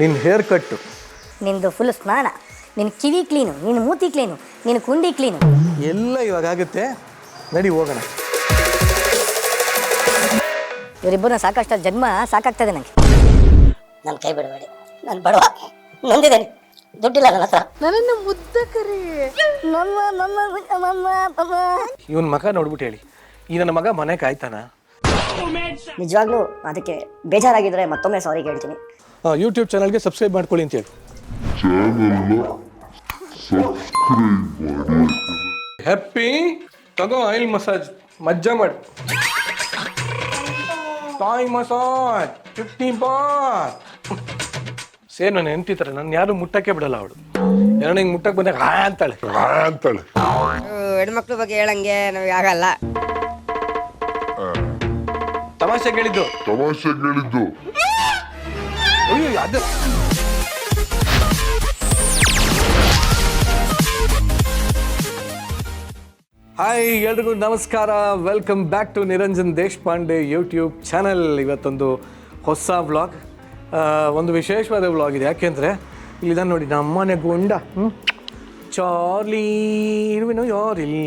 ನಿನ್ನ ಹೇರ್ ಕಟ್ಟು, ನಿಂದು ಫುಲ್ ಸ್ನಾನ, ನಿನ್ನ ಕಿವಿ ಕ್ಲೀನು, ನಿನ್ನ ಮೂತಿ ಕ್ಲೀನು, ನಿನ್ನ ಕುಂಡಿ ಕ್ಲೀನು ಎಲ್ಲ ಇವಾಗ ಆಗುತ್ತೆ. ನಡಿ ಹೋಗೋಣ. ಇವರಿಬ್ಬರನ್ನ ಸಾಕಷ್ಟು ಜನ್ಮ ಸಾಕಾಗ್ತದೆ ನನಗೆ. ನನ್ನ ಕೈ ಬಿಡಬೇಡಿ, ನಾನು ಬಡವ, ನೊಂದಿದ್ದೇನೆ, ದುಡ್ಡಿಲ್ಲ ನನ್ನ ಹತ್ರ. ನನ್ನನ್ನು ಮುದ್ದ ಕರಿ. ಇವನ್ ಮಗ ನೋಡ್ಬಿಟ್ಟು ಹೇಳಿ, ಈ ನನ್ನ ಮಗ ಮನೆ ಕಾಯ್ತಾನ? ನಿಜವಾಗ್ಲೂ ಅದಕ್ಕೆ ಬೇಜಾರಾಗಿದ್ರೆ ಮತ್ತೊಮ್ಮೆ ಸಾರಿ ಹೇಳ್ತೀನಿ. ಯೂಟ್ಯೂಬ್ ಚಾನಲ್ಗೆ ಸಬ್ಸ್ಕ್ರೈಬ್ ಮಾಡ್ಕೊಳ್ಳಿ ಅಂತ ಹೇಳಿ. ಹ್ಯಾಪಿ ತಗೋ ಆಯಿಲ್ ಮಸಾಜ್, ಮಜ್ಜಾ ಮಾಡಿ. ತಾಯಿ ಮಸಾಜ್ 50 ಬಾತ್. ಸೇರ್ ನಾನು ಎಂತಿರ್ತಾರೆ, ನನ್ನ ಯಾರು ಮುಟ್ಟಕ್ಕೆ ಬಿಡಲ್ಲ ಅವಳು. ಏನೋ ಹಿಂಗೆ ಮುಟ್ಟಕ್ಕೆ ಬಂದಾಗ ಅಂತಾಳೆ. ಹೆಣ್ಮಕ್ಳ ಬಗ್ಗೆ ಹೇಳಂಗೆ ನಮಗೆ ಆಗಲ್ಲ. ತಮಾಷೆ ಹೇಳಿದ್ದು. ಅಯ್ಯೋ ಅದು ಹಾಯ್ ಎಲ್ರಿಗೂ ನಮಸ್ಕಾರ. Welcome back to Niranjan Deshpande YouTube channel. ಇವತ್ತೊಂದು ಹೊಸ ವ್ಲಾಗ್, ಒಂದು ವಿಶೇಷವಾದ ವ್ಲಾಗ್ ಇದೆ. ಯಾಕೆಂದರೆ ಇಲ್ಲಿದ್ದಾನೆ ನೋಡಿ ನಮ್ಮನೆ ಗೊಂಡ ಚಾರ್ಲಿ, ಇರುವೆನೋ ಯಾರಿಲ್ಲಿ.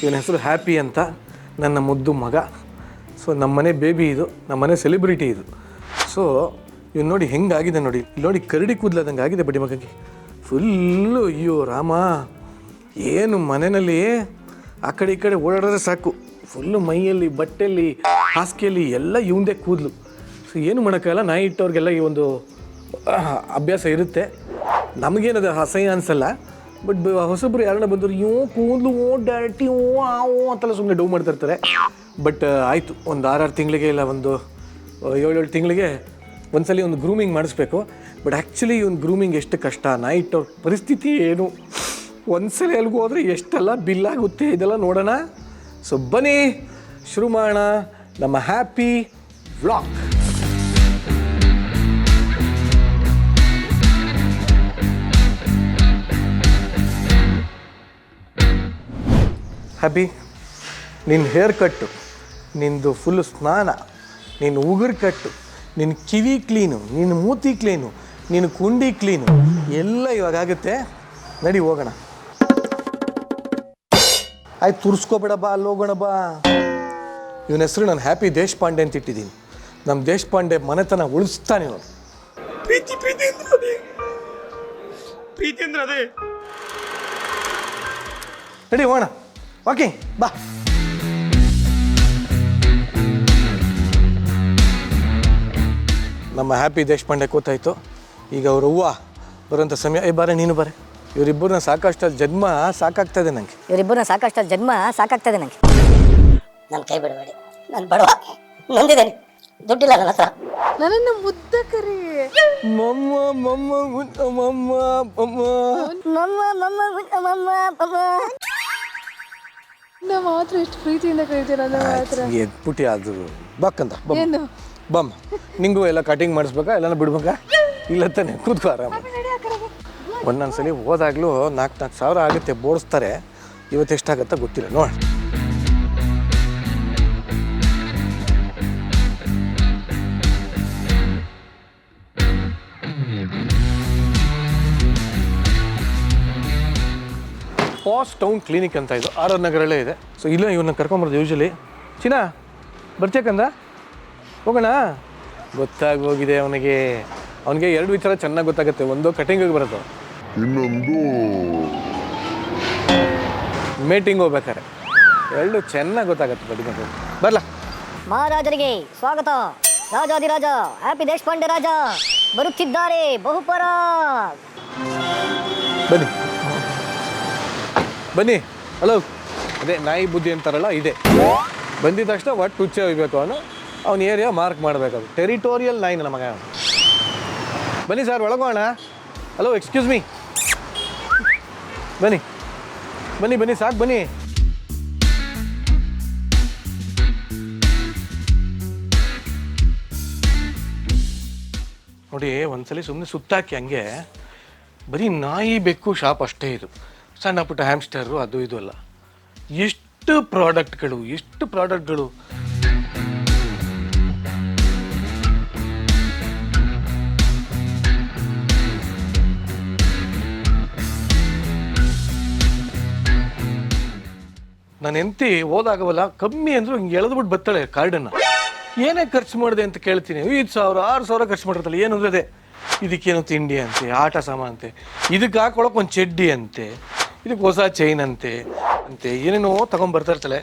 ಇವನ ಹೆಸರು ಹ್ಯಾಪಿ ಅಂತ, ನನ್ನ ಮುದ್ದು ಮಗ. ಸೊ ನಮ್ಮನೆ ಬೇಬಿ ಇದು, ನಮ್ಮನೆ ಸೆಲೆಬ್ರಿಟಿ ಇದು. ಸೊ ಇವ್ನು ನೋಡಿ ಹೆಂಗಾಗಿದೆ ನೋಡಿ, ಇಲ್ಲಿ ನೋಡಿ ಕರಡಿ ಕೂದಲದಂಗೆ ಆಗಿದೆ ಬಡಿ ಮಗಗೆ ಫುಲ್ಲು. ಅಯ್ಯೋ ರಾಮ, ಏನು ಮನೆಯಲ್ಲಿ ಆ ಕಡೆ ಈ ಕಡೆ ಓಡಾಡಿದ್ರೆ ಸಾಕು, ಫುಲ್ಲು ಮೈಯಲ್ಲಿ, ಬಟ್ಟೆಯಲ್ಲಿ, ಹಾಸಿಗೆಯಲ್ಲಿ ಎಲ್ಲ ಇವಂದೇ ಕೂದಲು. ಸೊ ಏನು ಮಾಡೋಕ್ಕಾಗಲ್ಲ, ನಾಯಿ ಇಟ್ಟವ್ರಿಗೆಲ್ಲ ಈ ಒಂದು ಅಭ್ಯಾಸ ಇರುತ್ತೆ. ನಮಗೇನದು ಅಸಹ್ಯ ಅನಿಸಲ್ಲ. ಬಟ್ ಹೊಸಬ್ರು ಯಾರನ್ನ ಬಂದರು ಕೂದಲು ಡೈರೆಕ್ಟಿ ಅಂತೆಲ್ಲ ಸುಮ್ಮನೆ ಡೌ ಮಾಡ್ತಿರ್ತಾರೆ. ಬಟ್ ಆಯಿತು, ಒಂದು 6 ತಿಂಗಳಿಗೆ ಇಲ್ಲ ಒಂದು 7 ತಿಂಗಳಿಗೆ ಒಂದ್ಸಲಿ ಒಂದು ಗ್ರೂಮಿಂಗ್ ಮಾಡಿಸ್ಬೇಕು. ಬಟ್ ಆ್ಯಕ್ಚುಲಿ ಒಂದು ಗ್ರೂಮಿಂಗ್ ಎಷ್ಟು ಕಷ್ಟ, ನಾಯಿ ಇಟ್ಟವ್ರ ಪರಿಸ್ಥಿತಿ ಏನು, ಒಂದ್ಸಲ ಎಲ್ಗೂ ಹೋದರೆ ಎಷ್ಟೆಲ್ಲ ಬಿಲ್ಲಾಗುತ್ತೆ, ಇದೆಲ್ಲ ನೋಡೋಣ. ಸೊ ಬನ್ನಿ ಶುರು ಮಾಡೋಣ ನಮ್ಮ ಹ್ಯಾಪಿ ವ್ಲಾಗ್. ಹ್ಯಾಪಿ, ನಿನ್ನ ಹೇರ್ ಕಟ್ಟು, ನಿಂದು ಫುಲ್ ಸ್ನಾನ, ನಿನ್ನ ಉಗುರು ಕಟ್ಟು, ನಿನ್ನ ಕಿವಿ ಕ್ಲೀನು, ನಿನ್ನ ಮೂತಿ ಕ್ಲೀನು, ನಿನ್ನ ಕುಂಡಿ ಕ್ಲೀನು ಎಲ್ಲ ಇವಾಗ ಆಗುತ್ತೆ. ನಡಿ ಹೋಗೋಣ. ಆಯ್ತು ತುರ್ಸ್ಕೊಬೇಡ ಬಾ, ಅಲ್ಲಿ ಹೋಗೋಣ ಬಾ. ಇವನ ಹೆಸರು ನಾನು ಹ್ಯಾಪಿ ದೇಶಪಾಂಡೆ ಅಂತ ಇಟ್ಟಿದ್ದೀನಿ. ನಮ್ಮ ದೇಶಪಾಂಡೆ ಮನೆತನ ಉಳಿಸ್ತಾನೆ ಇವನು. ಪ್ರೀತಿ ಅಂದ್ರೆ ಅದೇ. ನಡಿ ಹೋಗೋಣ, ವಾಕಿಂಗ್ ಬಾ. ನಮ್ಮ ಹ್ಯಾಪಿ ದೇಶಪಾಂಡೆ ಕೂತಾಯಿತು. ಈಗ ಅವ್ರ ಹೂವು ಬರೋಂಥ ಸಮಯ. ಬಾರೆ ನೀನು ಬಾರೆ. ಇವರಿಬ್ಬರನ್ನ ಸಾಕಷ್ಟು ಜನ್ಮ ಸಾಕಾಗ್ತದೆ ನನಗೆ. ನನ್ನ ಕೈ ಬಿಡಬೇಡಿ, ನಾನು ಬಡವ, ನೊಂದಿದ್ದೇನೆ, ದುಡ್ಡಿಲ್ಲ ನನ್ನ ಹತ್ರ. ನನ್ನನ್ನು ಮುದ್ದ ಕರಿ. ಮಮ್ಮ ಮಮ್ಮ ಮಮ್ಮ ಮಮ್ಮ ನಾವು ಮಾತ್ರ ಎಷ್ಟು ಪ್ರೀತಿಯಿಂದ ಕರಿತೀರ ನನ್ನ ಮಾತ್ರ. ಎದ್ಬಿಟ್ಟು ಅದು ಬಕ್ಕಂತ ಏನು ಬಮ್ಮ. ನಿಂಗೂ ಎಲ್ಲ ಕಟಿಂಗ್ ಮಾಡಿಸ್ಬೇಕಾ, ಎಲ್ಲನೂ ಬಿಡ್ಬೇಕಾ? ಇಲ್ಲ ತಾನೆ, ಕೂತ್ಕೋ ಆರಾಮ. ಒಂದೊಂದ್ಸಲಿ ಹೋದಾಗಲೂ 4,000 ಸಾವಿರ ಆಗುತ್ತೆ ಬೋಡಿಸ್ತಾರೆ. ಇವತ್ತು ಎಷ್ಟಾಗತ್ತಾ ಗೊತ್ತಿಲ್ಲ, ನೋಡಿ. ಪಾಸ್ ಟೌನ್ ಕ್ಲಿನಿಕ್ ಅಂತ ಇದು RR ನಗರಲ್ಲೇ ಇದೆ. ಸೊ ಇಲ್ಲ ಇವನ್ನ ಕರ್ಕೊಂಬರೋದು ಯೂಶಲಿ. ಚಿನ್ನ ಬರ್ತೀಯಕ್ಕಂದ ಹೋಗೋಣ. ಗೊತ್ತಾಗಿ ಹೋಗಿದೆ ಅವನಿಗೆ 2 ವಿಚಾರ ಚೆನ್ನಾಗಿ ಗೊತ್ತಾಗುತ್ತೆ. ಒಂದು ಕಟಿಂಗಿಗೆ ಬರೋದು, ಇನ್ನೊಂದು ಮೀಟಿಂಗ್ ಹೋಗ್ಬೇಕಾರೆ. 2 ಚೆನ್ನಾಗಿ ಗೊತ್ತಾಗತ್ತೆ ಬಡಿ ಮಗ. ಬರಲ್ಲ. ಮಹಾರಾಜರಿಗೆ ಸ್ವಾಗತ. ರಾಜಾದಿರಾಜ ಹ್ಯಾಪಿ ದೇಶಪಾಂಡೆ ರಾಜ ಬರುತ್ತಿದ್ದಾರೆ ಬಹುಪರ. ಬನ್ನಿ ಬನ್ನಿ. ಹಲೋ, ಅದೇ ನಾಯಿ ಬುದ್ಧಿ ಅಂತಾರಲ್ಲ, ಇದೆ. ಬಂದಿದ ತಕ್ಷಣ ಒಟ್ಟು ಹುಚ್ಚೆ ಹೋಗ್ಬೇಕು. ಅವನ ಏರಿಯಾ ಮಾರ್ಕ್ ಮಾಡಬೇಕು. ಟೆರಿಟೋರಿಯಲ್ ನಾಯಿ ನನ್ನ ಮಗ. ಬನ್ನಿ ಸರ್, ಒಳಗೋಣ. Hello, excuse me. ಬನ್ನಿ ಬನ್ನಿ ಬನ್ನಿ, ಸಾಕು ಬನ್ನಿ. ನೋಡಿ, ಒಂದ್ಸಲಿ ಸುಮ್ಮನೆ ಸುತ್ತಾಕಿ ಹಂಗೆ. ಬರೀ ನಾಯಿ ಬೆಕ್ಕು ಶಾಪ್ ಅಷ್ಟೇ ಇದು. ಸಣ್ಣ ಪುಟ್ಟ ಹ್ಯಾಮ್ಸ್ಟರು ಅದು ಇದು ಅಲ್ಲ. ಎಷ್ಟು ಪ್ರಾಡಕ್ಟ್ಗಳು. ನಾನು ಹೆಂಡತಿ ಹೋದಾಗವಲ್ಲ ಕಮ್ಮಿ ಅಂದರೂ ಹಿಂಗೆ ಎಳೆದ್ಬಿಟ್ಟು ಬರ್ತಾಳೆ ಕಾರ್ಡನ್ನು. ಏನೇ ಖರ್ಚು ಮಾಡಿದೆ ಅಂತ ಕೇಳ್ತೀನಿ, 5,000 6,000 ಖರ್ಚು ಮಾಡಿರ್ತಾಳೆ. ಏನು ಅಂದರೆ ಇದಕ್ಕೇನು ತಿಂಡಿ ಅಂತೆ, ಆಟ ಸಾಮಾನು ಅಂತೆ, ಇದಕ್ಕೆ ಹಾಕೊಳಕ್ಕೆ ಒಂದು ಚಡ್ಡಿ ಅಂತೆ, ಇದಕ್ಕೆ ಹೊಸ ಚೈನ್ ಅಂತೆ ಏನೇನೋ ತೊಗೊಂಬರ್ತಾಯಿರ್ತಾಳೆ.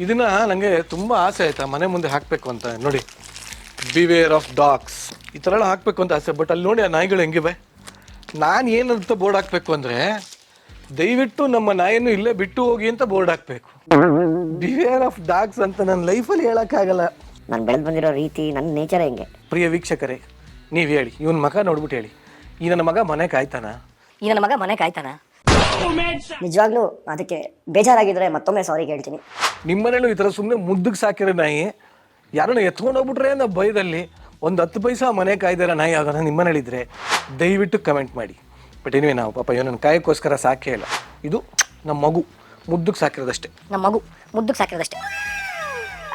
ಇದನ್ನು ನನಗೆ ತುಂಬ ಆಸೆ ಆಯಿತಾ ಮನೆ ಮುಂದೆ ಹಾಕಬೇಕು ಅಂತ. ನೋಡಿ, ಬಿವೇರ್ ಆಫ್ ಡಾಗ್ಸ್ ಈ ಥರ ಎಲ್ಲ ಹಾಕಬೇಕು ಅಂತ ಆಸೆ. ಬಟ್ ಅಲ್ಲಿ ನೋಡಿ ಆ ನಾಯಿಗಳು ಹೆಂಗಿವೆ. ನಾನು ಏನಂತ ಬೋರ್ಡ್ ಹಾಕಬೇಕು ಅಂದರೆ, ದಯವಿಟ್ಟು ನಮ್ಮ ನಾಯಿಯನ್ನು ಇಲ್ಲೇ ಬಿಟ್ಟು ಹೋಗಿ ಅಂತ ಬೋರ್ಡ್ ಹಾಕಬೇಕು. ಬಿವೇರ್ ಆಫ್ ಡಾಗ್ಸ್ ಅಂತ ನನ್ನ ಲೈಫಲ್ಲಿ ಹೇಳೋಕ್ಕಾಗಲ್ಲ. ನಾನು ಬೆಳೆದು ಬಂದಿರೋ ರೀತಿ ನನ್ನ ನೇಚರ್ ಹೆಂಗೆ. ಪ್ರಿಯ ವೀಕ್ಷಕರೇ, ನೀವು ಹೇಳಿ, ಇವನ ಮಗ ನೋಡ್ಬಿಟ್ಟು ಹೇಳಿ, ಈ ನನ್ನ ಮಗ ಮನೆ ಕಾಯ್ತಾನ? ಈ ನನ್ನ ಮಗ ಮನೆ ಕಾಯ್ತಾನ? ನಿಜವಾಗ್ಲೂ ಅದಕ್ಕೆ ಬೇಜಾರಾಗಿದ್ರೆ ಮತ್ತೊಮ್ಮೆ ಸಾರಿ ಕೇಳ್ತೀನಿ. ನಿಮ್ಮನೇಲೂ ಈ ಥರ ಸುಮ್ಮನೆ ಮುದ್ದಕ್ಕೆ ಸಾಕಿರೋ ನಾಯಿ ಯಾರನ್ನ ಎತ್ಕೊಂಡು ಹೋಗ್ಬಿಟ್ರೆ ಅನ್ನೋ ಭಯದಲ್ಲಿ ಒಂದು 10 ಪೈಸಾ ಮನೆ ಕಾಯ್ದಿರೋ ನಾಯಿ ಆಗೋಣ ನಿಮ್ಮನೇಲಿದ್ರೆ ದಯವಿಟ್ಟು ಕಮೆಂಟ್ ಮಾಡಿ. ಬಟ್ ಏನಿವೆ ನಾವು ಪಾಪ ಇವನನ್ನು ಕಾಯಕ್ಕೋಸ್ಕರ ಸಾಕೇ ಇಲ್ಲ. ಇದು ನಮ್ಮ ಮಗು ಮುದ್ದಕ್ಕೆ ಸಾಕಿರೋದಷ್ಟೇ. ನಮ್ಮ ಮಗು ಮುದ್ದಕ್ಕೆ ಸಾಕಿರೋದಷ್ಟೇ.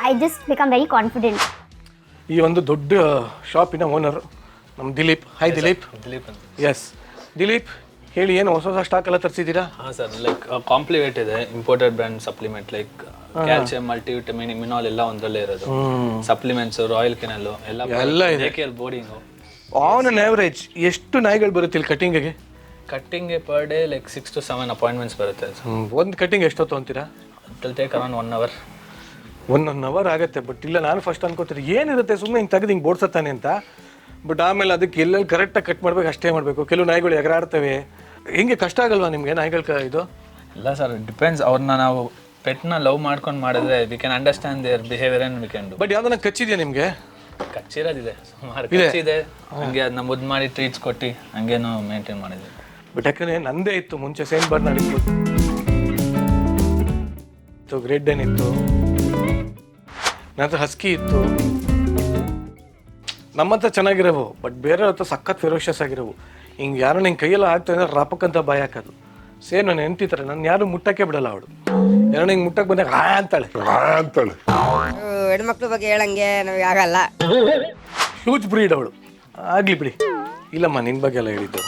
I just become very confident. ಈ ಒಂದು ದೊಡ್ಡ ಶಾಪಿನ ಓನರ್ ನಮ್ಮ ದಿಲೀಪ್. ಹಾಯ್ ದಿಲೀಪ್. ದಿಲೀಪ್ ಅಂತ. ಎಸ್ ದಿಲೀಪ್, ಹೇಳಿ, ಏನು ಹೊಸ ಹೊಸ ಸ್ಟಾಕ್ ಎಲ್ಲ ತರಿಸಿದ್ದೀರಾ? ಹಾಂ ಸರ್, ಲೈಕ್ ಕಾಂಪ್ಲಿವೇಟ್ ಇದೆ, imported brand supplement like calcium, multivitamin, ಇಮ್ಯುನಾಲ್ ಎಲ್ಲ ಒಂದರಲ್ಲೇ ಇರೋದು. ಸಪ್ಲಿಮೆಂಟ್ಸ್, ರಾಯಲ್ ಕೆನಲ್ ಎಲ್ಲ ಇದೆ. ಬೋರ್ಡಿಂಗು ಆನ್ ಅನ್ ಆವ್ರೇಜ್ ಎಷ್ಟು ನಾಯಿಗಳು ಬರುತ್ತೆ ಇಲ್ಲಿ ಕಟಿಂಗಿಗೆ? ಕಟ್ಟಿಂಗ್ಗೆ per day like 6 to 7 appointments ಬರುತ್ತೆ. ಒಂದು ಕಟಿಂಗ್ ಎಷ್ಟೊತ್ತು ಅಂತೀರಾ? It will take around 1 hour. 1 hour ಆಗುತ್ತೆ. ಬಟ್ ಇಲ್ಲ, ನಾನು ಫಸ್ಟ್ ಅನ್ಕೋತೀನಿ ಏನಿರುತ್ತೆ ಸುಮ್ಮನೆ ಹಿಂಗೆ ತೆಗೆದು ಹಿಂಗೆ ಬೋಡ್ಸತ್ತಾನೆ ಅಂತ. ಬಟ್ ಆಮೇಲೆ ಅದಕ್ಕೆ ಎಲ್ಲೆಲ್ಲಿ ಕರೆಕ್ಟಾಗಿ ಕಟ್ ಮಾಡ್ಬೇಕು ಅಷ್ಟೇ ಮಾಡಬೇಕು. ಕೆಲವು ನಾಯಿಗಳು ಎಗರಾಡ್ತವೆ. ಹಿಂಗೆ ಕಷ್ಟ ಆಗಲ್ವಾ ನಿಮಗೆ ನಾಯಿಗಳ ಇದು? ಇಲ್ಲ ಸರ್, ಡಿಪೆಂಡ್ಸ್. ಅವ್ರನ್ನ ನಾವು ಪೆಟ್ನ ಲವ್ ಮಾಡ್ಕೊಂಡು ಮಾಡಿದ್ರೆ we can understand their behaviour and we can do. But ಯಾವ್ದನ್ನ ಕಚ್ಚಿದೆಯಾ ನಿಮಗೆ? ಕಚ್ಚಿರೋದಿದೆ, ಸುಮಾರು ಕಚ್ಚಿದೆ. ಹಂಗೆ ಅದನ್ನ ಮುದ್ದು ಮಾಡಿ ಟ್ರೀಟ್ಸ್ ಕೊಟ್ಟು ಹಂಗೇನು ಮೇಂಟೈನ್ ಮಾಡಿದ್ವಿ. ಬಟ್ ಯಾಕಂದರೆ ನಂದೇ ಇತ್ತು ಮುಂಚೆ, ಸೇಂಟ್ ಬರ್ನಾರ್ಡ್ ಇತ್ತು, ಗ್ರೇಟ್ ಡೇನ್ ಇತ್ತು, ನಂತರ ಹಸ್ಕಿ ಇತ್ತು. ನಮ್ಮ ಹತ್ರ ಚೆನ್ನಾಗಿರೋವು, ಬಟ್ ಬೇರೆ ಹತ್ರ ಸಖತ್ ಫೆರೋಷಿಯಸ್ ಆಗಿರೋವು. ಹಿಂಗೆ ಯಾರು ನಿಂಗೆ ಕೈಯೆಲ್ಲ ಆಗ್ತದೆ ಅಂದ್ರೆ ರಪಕ್ಕಂತ ಬಾಯಿ ಹಾಕೋದು. ಸೇಮ್ ನಾನು ಹೆಂಡ್ತಿತಾರೆ, ನಾನು ಯಾರು ಮುಟ್ಟಕ್ಕೆ ಬಿಡಲ್ಲ. ಅವಳು ಯಾರು ಹಿಂಗೆ ಮುಟ್ಟಕ್ಕೆ ಬಂದಾಗ ಅಂತಾಳೆ. ಹೆಣ್ಮಕ್ಳ ಬಗ್ಗೆ ಹೇಳಂಗೆ ನಮಗೆ ಆಗಲ್ಲ. ಹ್ಯೂಜ್ ಬ್ರೀಡ್ ಅವಳು. ಆಗಲಿ ಬಿಡಿ. ಇಲ್ಲಮ್ಮ, ನಿನ್ನ ಬಗ್ಗೆ ಎಲ್ಲ ಹೇಳಿದ್ದು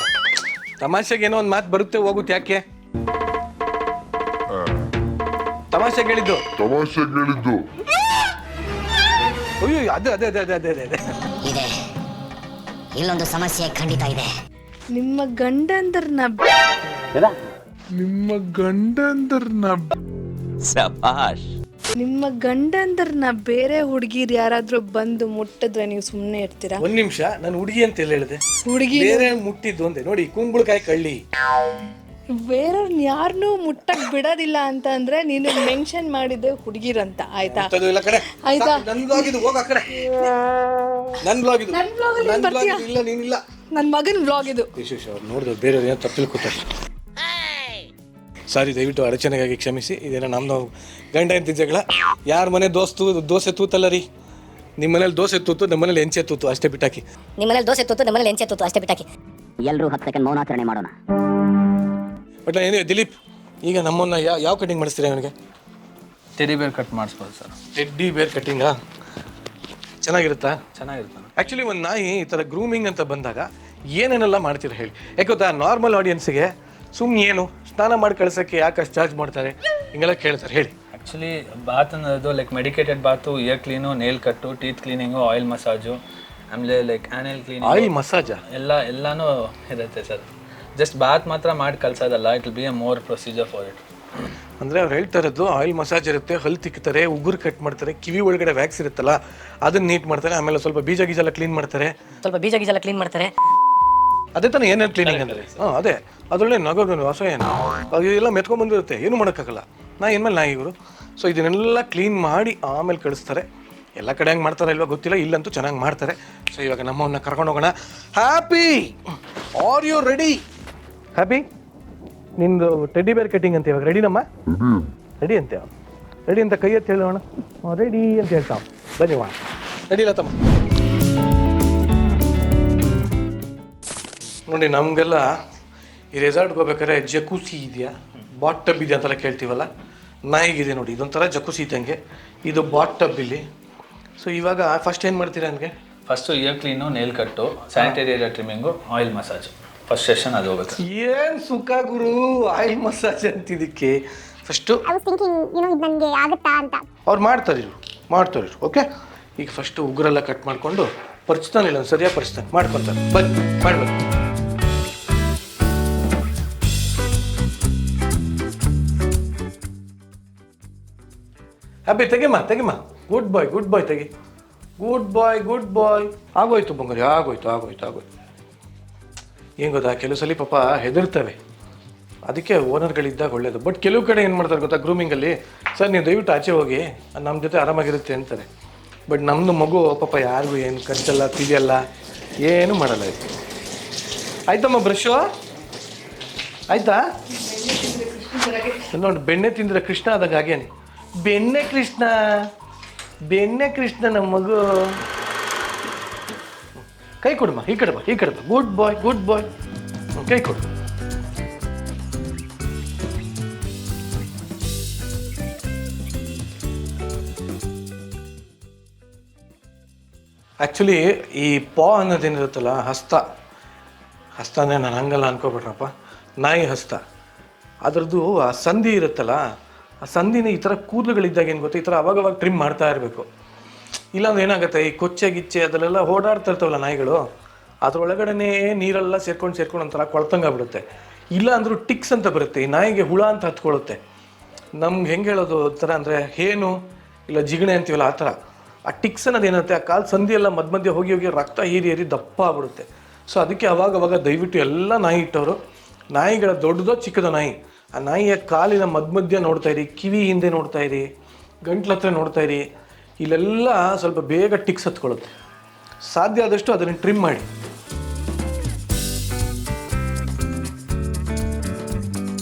ತಮಾಷೆಗೆ. ಏನೋ ಒಂದು ಮಾತು ಬರುತ್ತೆ ಹೋಗುತ್ತೆ, ಯಾಕೆ ತಮಾಷೆಗೆ ಹೇಳಿದ್ದು? ಅಯ್ಯೋ, ಅದೇ ಅದೇ ಅದೇ ಅದೇ ಅದೇ ಅದೇ ಅದೇ ಇದೆ, ಇಲ್ಲೊಂದು ಸಮಸ್ಯೆ ಖಂಡಿತ ಇದೆ. ನಿಮ್ಮ ಗಂಡಂದ್ರನ್ನ ನಿಮ್ಮ ಗಂಡಂದ್ರನ್ನ ಬೇರೆ ಹುಡುಗಿರು ಯಾರಾದ್ರೂ ಬಂದು ಮುಟ್ಟಿದ್ರೆ ನೀವು ಸುಮ್ಮನೆ ಇರ್ತೀರಾ? ಒಂದ್ ನಿಮಿಷ, ನಾನು ಹುಡುಗಿ ಅಂತ ಎಲ್ಲ ಹೇಳಿದೆ? ಹುಡುಗಿ ಬೇರೆ ಮುಟ್ಟಿದ್ದು ಅಂದೆ. ನೋಡಿ, ಕುಂಬಳಕಾಯಿ ಕಳ್ಳಿ. ಬೇರೆಯವ್ರನ್ನ ಯಾರನ್ನೂ ಮುಟ್ಟಕ್ ಬಿಡೋದಿಲ್ಲ ಅಂತ ಅಂದ್ರೆ ನೀನು ಮೆನ್ಷನ್ ಮಾಡಿದ್ದೆ ಹುಡುಗಿರಂತ, ಆಯ್ತಾ? ಇಲ್ಲ ಕಡೆ, ಆಯ್ತಾ? ನನ್ ಬ್ಲಾಗ್ ಇದು, ಹೋಗ ಆ ಕಡೆ. ನನ್ ಬ್ಲಾಗ್ ಇದು, ನನ್ vlog ಅಲ್ಲಿ ನನ್ ಬ್ಲಾಗ್ ಬರ್ತೀಯಾ? ಇದು. ಇಲ್ಲ, ನೀನಿಲ್ಲ. ನನ್ನ ಮಗನ ವ್ಲಾಗ್ ಇದು. ವಿಶೇಷ ಅವ್ರು ನೋಡಿದ್ರೆ ಬೇರೆ ಏನೋ ತಪ್ಪು ತಿಳ್ಕೊತಾರೆ. ಸಾರಿ, ದಯವಿಟ್ಟು ಅಡಚಣೆಗಾಗಿ ಕ್ಷಮಿಸಿ. ಇದೇನೋ ನಮ್ದು ಗಂಡ ಹೆಂಡತಿ ಜಗಳ. ಯಾರ ಮನೆ ದೋಸೆ ತೂತಲ್ಲ ರೀ. ನಿಮ್ಮ ಮನೇಲಿ ದೋಸೆ ತೂತು, ನಮ್ಮ ಮನೇಲಿ ಎಂಚೆ ತೂತು, ಅಷ್ಟೇ ಬಿಟ್ಟಾಕಿ. ನಿಮ್ಮ ಮನೇಲಿ ದೋಸೆ ತೂತು, ನಮ್ಮ ಮನೇಲಿ ಎಂಚೆ ತೂತು, ಅಷ್ಟೇ ಬಿಟ್ಟಾಕಿ. ಎಲ್ಲರೂ 10 ಸೆಕೆಂಡ್ ಮೌನಾಚರಣೆ ಮಾಡೋಣ. ಬಟ್ ಏನಿದೆ ದಿಲೀಪ್, ಈಗ ನಮ್ಮನ್ನ ಯಾವ ಕಟಿಂಗ್ ಮಾಡಿಸ್ತೀರಾ ಅವನಿಗೆ? ಟೆಡಿ ಬೇರ್ ಕಟ್ ಮಾಡಿಸ್ಬೋದು ಸರ್. ಟೆಡ್ಡಿ ಬೇರ್ ಕಟಿಂಗಾ? ಚೆನ್ನಾಗಿರುತ್ತಾ? ಚೆನ್ನಾಗಿರ್ತಾನೆ. ಆ್ಯಕ್ಚುಲಿ ಒಂದು ನಾಯಿ ಈ ಥರ ಗ್ರೂಮಿಂಗ್ ಅಂತ ಬಂದಾಗ ಏನೇನೆಲ್ಲ ಮಾಡ್ತೀರ ಹೇಳಿ? ಯಾಕೆ ಗೊತ್ತಾ, ನಾರ್ಮಲ್ ಆಡಿಯನ್ಸ್ಗೆ ಸುಮ್ಮನೆ ಏನು ಸ್ನಾನ ಮಾಡಿ ಕಳ್ಸೋಕ್ಕೆ ಯಾಕೆ ಅಷ್ಟು ಚಾರ್ಜ್ ಮಾಡ್ತಾರೆ ಹಿಂಗೆಲ್ಲ ಕೇಳ್ತಾರೆ, ಹೇಳಿ. ಆ್ಯಕ್ಚುಲಿ ಬಾತ್ ಅನ್ನೋದು like medicated bath, ear clean, nail cut, teeth cleaning, oil massage, ಆಮೇಲೆ like anal cleaning, oil massage ಎಲ್ಲನೂ ಇರುತ್ತೆ ಸರ್. ಜಸ್ಟ್ ಬಾತ್ ಮಾತ್ರ ಮಾಡಿ ಕಳ್ಸೋದಲ್ಲ, it will be a more procedure for it. ಅಂದರೆ ಅವ್ರು ಹೇಳ್ತಾ ಇರೋದು ಆಯಿಲ್ ಮಸಾಜ್ ಇರುತ್ತೆ, ಹಲ್ಲು ತಿಕ್ತಾರೆ, ಉಗುರು ಕಟ್ ಮಾಡ್ತಾರೆ, ಕಿವಿ ಒಳಗಡೆ ವ್ಯಾಕ್ಸ್ ಇರುತ್ತಲ್ಲ ಅದನ್ನ ನೀಟ್ ಮಾಡ್ತಾರೆ, ಆಮೇಲೆ ಸ್ವಲ್ಪ ಬೀಜ ಗೀಜೆಲ್ಲ ಕ್ಲೀನ್ ಮಾಡ್ತಾರೆ. ಸ್ವಲ್ಪ ಬೀಜ ಗೀಜೆಲ್ಲ ಕ್ಲೀನ್ ಮಾಡ್ತಾರೆ. ಅದೇ ತಾನೇ ಏನೇನು ಕ್ಲೀನಿಂಗ್ ಅಂದರೆ. ಅದೇ ಅದರೊಳ್ಳೆ ನಗೋದು ಹೊಸ ಏನು ಅದೆಲ್ಲ ಮೆತ್ಕೊಂಡ್ಬಂದಿರುತ್ತೆ, ಏನು ಮಾಡೋಕ್ಕಾಗಲ್ಲ. ಇನ್ಮೇಲೆ ನಾಯಿ ಇವರು. ಸೊ ಇದನ್ನೆಲ್ಲ ಕ್ಲೀನ್ ಮಾಡಿ ಆಮೇಲೆ ಕಳಿಸ್ತಾರೆ. ಎಲ್ಲ ಕಡೆ ಹಂಗೆ ಮಾಡ್ತಾರೆ ಇಲ್ವಾ ಗೊತ್ತಿಲ್ಲ, ಇಲ್ಲಂತೂ ಚೆನ್ನಾಗಿ ಮಾಡ್ತಾರೆ. ಸೊ ಇವಾಗ ನಮ್ಮನ್ನ ಕರ್ಕೊಂಡು ಹೋಗೋಣ. Happy, are you ready? Happy, ನಿಂದು ಟೆಡ್ಡಿ ಬೇರ್ ಕಟಿಂಗ್ ಅಂತ ಇವಾಗ ರೆಡಿನಮ್ಮ? ರೆಡಿ ಅಂತೆ. ರೆಡಿ ಅಂತ ಕೈ ಎತ್ತಿ ಹೇಳೋಣ. ರೆಡಿ ಅಂತ ಹೇಳ್ತಾವ. ಬನ್ನಿ ವಾ, ರೆಡಿ ಇಲ್ಲ ತಮ್ಮ. ನೋಡಿ, ನಮಗೆಲ್ಲ ಈ ರೆಸಾರ್ಟ್ಗೆ ಹೋಗ್ಬೇಕಾದ್ರೆ ಜಕೂಸಿ ಇದೆಯಾ, ಬಾಟ್ ಟಬ್ ಇದೆ ಅಂತೆಲ್ಲ ಕೇಳ್ತೀವಲ್ಲ, ನಾಯಿಗಿದೆ ನೋಡಿ ಇದೊಂಥರ ಜಕೂಸಿ ಇದ್ದಂಗೆ. ಇದು ಬಾಟ್ ಟಬ್ ಇಲ್ಲಿ. ಸೊ ಇವಾಗ ಫಸ್ಟ್ ಏನು ಮಾಡ್ತೀರಾ ನನಗೆ? First ear clean, nail cut, sanitary area trimming, oil massage. First session ಅದು ಹೋಗುತ್ತೆ. ಏನು ಸುಖ ಗುರು, ಆಯಿಲ್ ಮಸಾಜ್ ಅಂತಿದ್ದಕ್ಕೆ ಫಸ್ಟು I was thinking, ಇದು ನನಗೆ ಆಗುತ್ತಾ ಅಂತ. ಅವ್ರು ಮಾಡ್ತಾರೆ ಓಕೆ. ಈಗ ಫಸ್ಟು ಉಗುರೆಲ್ಲ ಕಟ್ ಮಾಡಿಕೊಂಡು ಪರಿಚ್ತಾನಿಲ್ಲ ಸರಿಯಾಗಿ ಪರಿಚ್ತಾನೆ ಮಾಡ್ಕೊತಾರೆ. ಬನ್ನಿ ಮಾಡಿ ಅಬ್ಬಿ ತೆಗಿಮ್ಮ ಗುಡ್ ಬಾಯ್ ತೆಗಿ. ಗುಡ್ ಬಾಯ್ ಆಗೋಯ್ತು ಬಂಗಾರಿ, ಆಗೋಯ್ತು. ಏನು ಗೊತ್ತಾ, ಕೆಲವು ಸಲ ಪಾಪ ಹೆದರ್ತವೆ, ಅದಕ್ಕೆ ಓನರ್ಗಳಿದ್ದಾಗ ಒಳ್ಳೇದು. ಬಟ್ ಕೆಲವು ಕಡೆ ಏನು ಮಾಡ್ತಾರೆ ಗೊತ್ತಾ, ಗ್ರೂಮಿಂಗಲ್ಲಿ ಸರ್ ನೀವು ದಯವಿಟ್ಟು ಆಚೆ ಹೋಗಿ ನಮ್ಮ ಜೊತೆ ಆರಾಮಾಗಿರುತ್ತೆ ಅಂತಾರೆ. ಬಟ್ ನಮ್ಮದು ಮಗು ಪಾಪ ಯಾರಿಗೂ ಏನು ಕಚ್ಚಲ್ಲ ತಿವಿಯಲ್ಲ ಏನು ಮಾಡಲ್ಲ. ಇದು ಆಯ್ತಮ್ಮ ಬ್ರಷು ಆಯ್ತಾ? ನೋಡಿ ಬೆಣ್ಣೆ ತಿಂದರೆ ಕೃಷ್ಣ ಆದಾಗ ಹಾಗೇನೆ ಬೆಣ್ಣೆ ಕೃಷ್ಣ ನಮ್ಮ ಮಗು. ಕೈ ಕೊಡಮ್ಮ, ಈ ಕಡೆ ಬಾ. ಗುಡ್ ಬಾಯ್ ಕೈ ಕೊಡು. ಆ್ಯಕ್ಚುಲಿ ಈ ಅನ್ನೋದೇನಿರುತ್ತಲ್ಲ, ಹಸ್ತನೇ ನಾನು ಹಂಗಲ್ಲ ಅನ್ಕೋಬಿಟ್ರಪ್ಪ, ನಾಯಿ ಹಸ್ತ, ಅದರದ್ದು ಆ ಸಂಧಿ ಇರುತ್ತಲ್ಲ, ಆ ಸಂಧಿನ ಈ ಥರ ಕೂದಲುಗಳಿದ್ದಾಗ ಏನು ಗೊತ್ತಾ, ಈ ಥರ ಅವಾಗವಾಗ ಟ್ರಿಮ್ ಮಾಡ್ತಾ ಇರಬೇಕು. ಇಲ್ಲಾಂದ್ರೆ ಏನಾಗುತ್ತೆ, ಈ ಕೊಚ್ಚೆ ಗಿಚ್ಚೆ ಅದರಲ್ಲೆಲ್ಲ ಓಡಾಡ್ತಾ ಇರ್ತಾವಲ್ಲ ನಾಯಿಗಳು, ಅದರೊಳಗಡೆನೇ ನೀರೆಲ್ಲ ಸೇರ್ಕೊಂಡು ಒಂಥರ ಕೊಳ್ತಂಗಾಗ್ಬಿಡುತ್ತೆ. ಇಲ್ಲ ಅಂದರೂ ಟಿಕ್ಸ್ ಅಂತ ಬರುತ್ತೆ, ಈ ನಾಯಿಗೆ ಹುಳ ಅಂತ ಹತ್ಕೊಳ್ಳುತ್ತೆ. ನಮ್ಗೆ ಹೆಂಗೆ ಹೇಳೋದು ಒಂಥರ ಅಂದರೆ ಹೇನು ಇಲ್ಲ ಜಿಗಣೆ ಅಂತೀವಲ್ಲ ಆ ಥರ. ಆ ಟಿಕ್ಸ್ ಅನ್ನೋದೇನಂತೆ, ಆ ಕಾಲು ಸಂಧಿಯೆಲ್ಲ ಮಧ್ಯೆ ಹೋಗಿ ರಕ್ತ ಹೀರಿ ದಪ್ಪ ಆಗ್ಬಿಡುತ್ತೆ. ಸೊ ಅದಕ್ಕೆ ಅವಾಗವಾಗ ದಯವಿಟ್ಟು ಎಲ್ಲ ನಾಯಿ ಇಟ್ಟವರು, ನಾಯಿಗಳ ದೊಡ್ಡದೋ ಚಿಕ್ಕದೋ ನಾಯಿ, ಆ ನಾಯಿಯ ಕಾಲಿನ ಮಧ್ಯ ನೋಡ್ತಾ ಇರಿ, ಕಿವಿ ಹಿಂದೆ ನೋಡ್ತಾ ಇರಿ, ಗಂಟ್ಲ ಹತ್ರ ನೋಡ್ತಾ ಇರಿ. ಇಲ್ಲೆಲ್ಲ ಸ್ವಲ್ಪ ಬೇಗ ಟಿಕ್ಸ್ ಹತ್ಕೊಳ್ಳುತ್ತೆ. ಸಾಧ್ಯ ಆದಷ್ಟು ಅದನ್ನು ಟ್ರಿಮ್ ಮಾಡಿ.